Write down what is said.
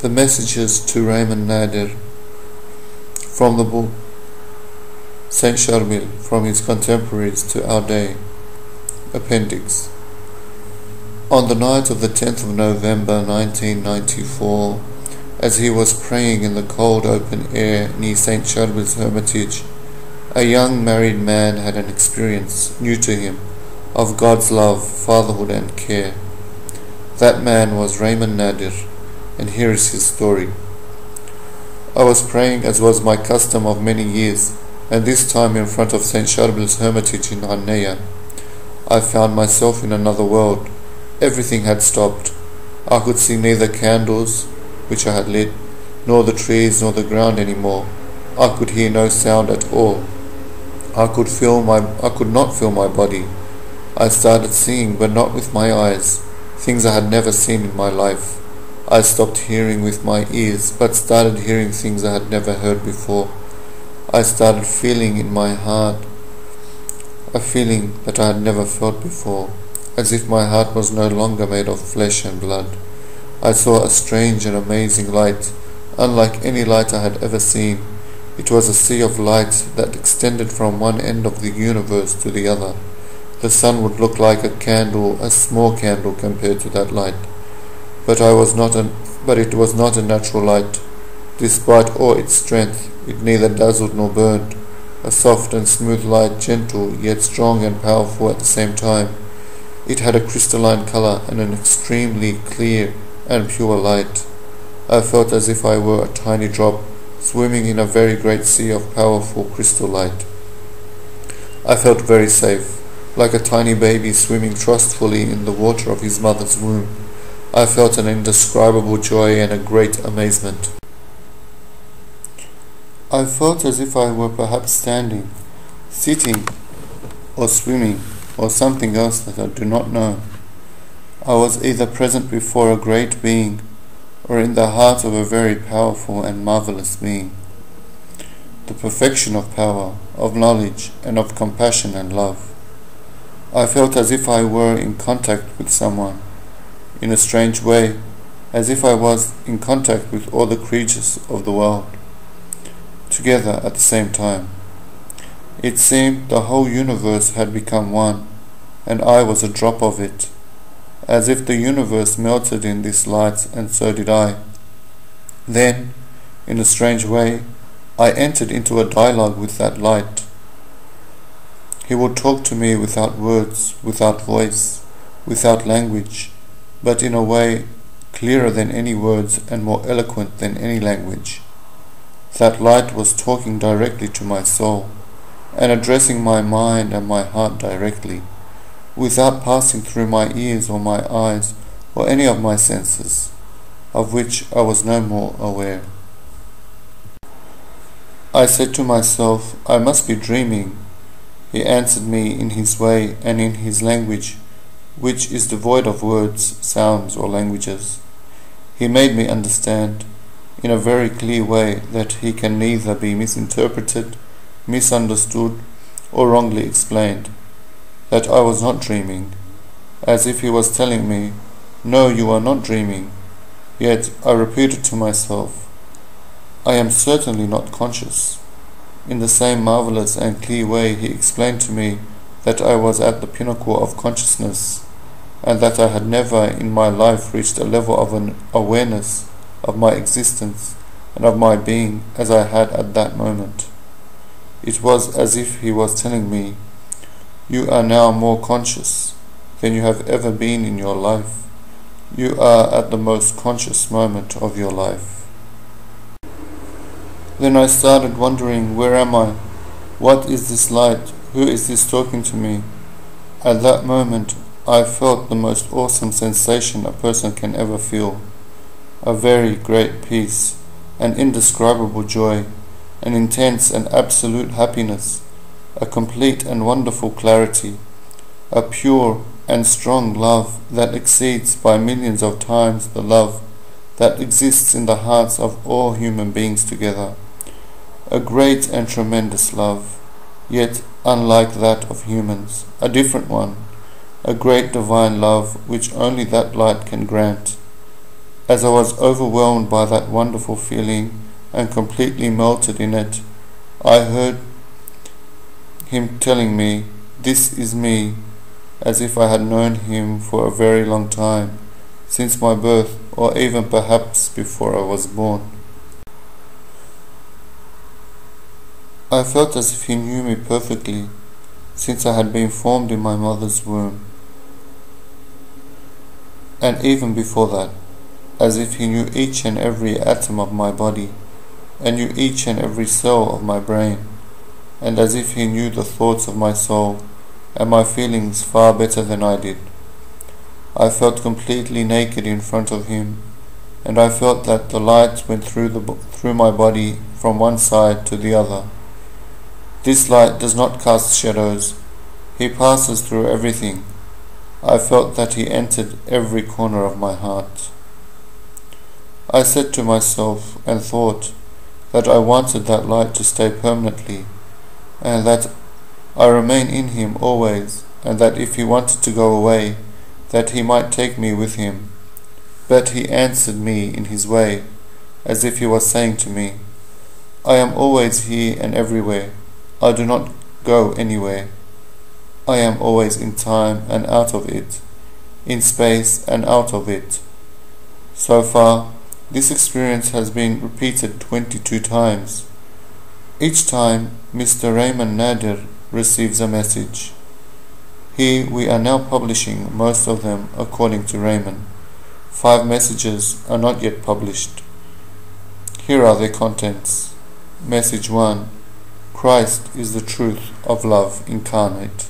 The messages to Raymond Nader from the book Saint Charbel, from his contemporaries to our day. Appendix. On the night of the 10th of November 1994, as he was praying in the cold open air near Saint Charbel's hermitage, a young married man had an experience new to him of God's love, fatherhood and care. That man was Raymond Nader, and here is his story. I was praying, as was my custom of many years, and this time in front of Saint Charbel's hermitage in Annea. I found myself in another world. Everything had stopped. I could see neither candles, which I had lit, nor the trees, nor the ground anymore. I could hear no sound at all. I could not feel my body. I started seeing, but not with my eyes, things I had never seen in my life. I stopped hearing with my ears, but started hearing things I had never heard before. I started feeling in my heart a feeling that I had never felt before, as if my heart was no longer made of flesh and blood. I saw a strange and amazing light, unlike any light I had ever seen. It was a sea of light that extended from one end of the universe to the other. The sun would look like a candle, a small candle compared to that light. But it was not a natural light. Despite all its strength, it neither dazzled nor burned. A soft and smooth light, gentle, yet strong and powerful at the same time. It had a crystalline color and an extremely clear and pure light. I felt as if I were a tiny drop swimming in a very great sea of powerful crystal light. I felt very safe, like a tiny baby swimming trustfully in the water of his mother's womb. I felt an indescribable joy and a great amazement. I felt as if I were perhaps standing, sitting, or swimming, or something else that I do not know. I was either present before a great being, or in the heart of a very powerful and marvelous being. The perfection of power, of knowledge, and of compassion and love. I felt as if I were in contact with someone, in a strange way, as if I was in contact with all the creatures of the world, together at the same time. It seemed the whole universe had become one, and I was a drop of it, as if the universe melted in this light, and so did I. Then, in a strange way, I entered into a dialogue with that light. He would talk to me without words, without voice, without language, but in a way clearer than any words and more eloquent than any language. That light was talking directly to my soul, and addressing my mind and my heart directly, without passing through my ears or my eyes or any of my senses, of which I was no more aware. I said to myself, I must be dreaming. He answered me in his way and in his language, which is devoid of words, sounds, or languages. He made me understand, in a very clear way, that he can neither be misinterpreted, misunderstood, or wrongly explained, that I was not dreaming, as if he was telling me, no, you are not dreaming. Yet I repeated to myself, I am certainly not conscious. In the same marvelous and clear way he explained to me that I was at the pinnacle of consciousness, and that I had never in my life reached a level of an awareness of my existence and of my being as I had at that moment. It was as if he was telling me, you are now more conscious than you have ever been in your life. You are at the most conscious moment of your life. Then I started wondering, where am I? What is this light? Who is this talking to me? At that moment, I felt the most awesome sensation a person can ever feel. A very great peace, an indescribable joy, an intense and absolute happiness, a complete and wonderful clarity, a pure and strong love that exceeds by millions of times the love that exists in the hearts of all human beings together. A great and tremendous love, yet unlike that of humans, a different one, a great divine love which only that light can grant. As I was overwhelmed by that wonderful feeling and completely melted in it, I heard him telling me, "This is me," as if I had known him for a very long time, since my birth, or even perhaps before I was born. I felt as if he knew me perfectly, since I had been formed in my mother's womb, and even before that, as if he knew each and every atom of my body, and knew each and every cell of my brain, and as if he knew the thoughts of my soul and my feelings far better than I did. I felt completely naked in front of him, and I felt that the light went through my body from one side to the other. This light does not cast shadows. He passes through everything. I felt that he entered every corner of my heart. I said to myself and thought that I wanted that light to stay permanently, and that I remain in him always, and that if he wanted to go away, that he might take me with him. But he answered me in his way, as if he was saying to me, "I am always here and everywhere. I do not go anywhere. I am always in time and out of it, in space and out of it." So far, this experience has been repeated 22 times. Each time, Mr. Raymond Nader receives a message. Here we are now publishing most of them according to Raymond. 5 messages are not yet published. Here are their contents. Message 1. Christ is the truth of love incarnate.